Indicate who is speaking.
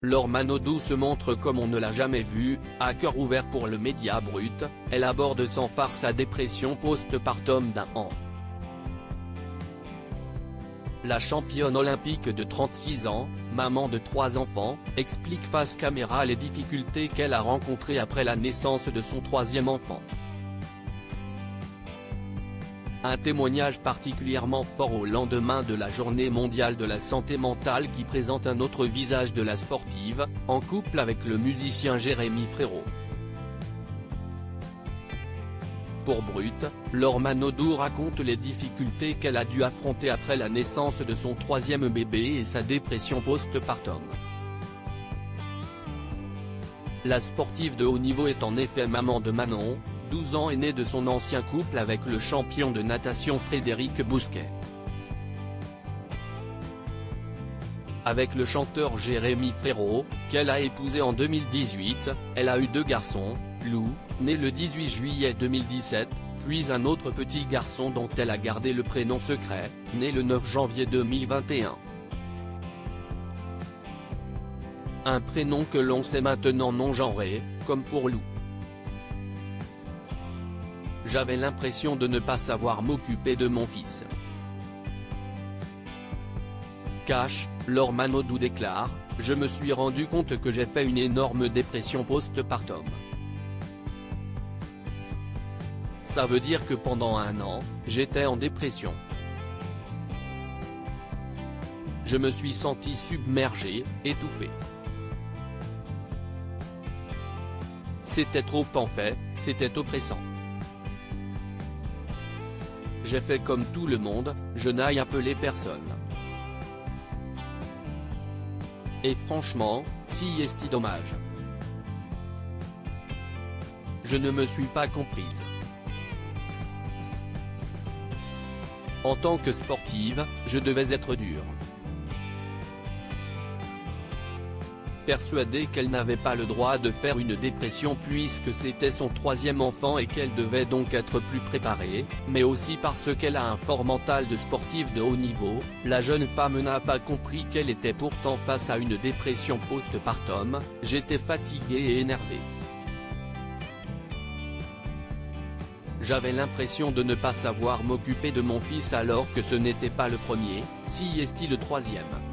Speaker 1: Laure Manodou se montre comme on ne l'a jamais vu, à cœur ouvert pour le Média Brut, elle aborde sans phare sa dépression post-partum d'un an. La championne olympique de 36 ans, maman de 3 enfants, explique face caméra les difficultés qu'elle a rencontrées après la naissance de son 3e enfant. Un témoignage particulièrement fort au lendemain de la Journée mondiale de la santé mentale qui présente un autre visage de la sportive, en couple avec le musicien Jérémy Frérot. Pour Brut, Laure Manodou raconte les difficultés qu'elle a dû affronter après la naissance de son 3e bébé et sa dépression post-partum. La sportive de haut niveau est en effet maman de Manon, 12 ans, et née de son ancien couple avec le champion de natation Frédéric Bousquet. Avec le chanteur Jérémy Frérot, qu'elle a épousé en 2018, elle a eu 2 garçons, Lou, né le 18 juillet 2017, puis un autre petit garçon dont elle a gardé le prénom secret, né le 9 janvier 2021. Un prénom que l'on sait maintenant non genré, comme pour Lou. J'avais l'impression de ne pas savoir m'occuper de mon fils. Cash, Laure Manodou déclare, je me suis rendu compte que j'ai fait une énorme dépression post-partum. Ça veut dire que pendant un an, j'étais en dépression. Je me suis senti submergé, étouffé. C'était trop en fait, c'était oppressant. J'ai fait comme tout le monde, je n'ai appelé personne. Et franchement, si est-il dommage. Je ne me suis pas comprise. En tant que sportive, je devais être dure. Persuadée qu'elle n'avait pas le droit de faire une dépression puisque c'était son 3e enfant et qu'elle devait donc être plus préparée, mais aussi parce qu'elle a un fort mental de sportive de haut niveau, la jeune femme n'a pas compris qu'elle était pourtant face à une dépression post-partum. J'étais fatiguée et énervée. J'avais l'impression de ne pas savoir m'occuper de mon fils alors que ce n'était pas le premier, si est-il le 3e.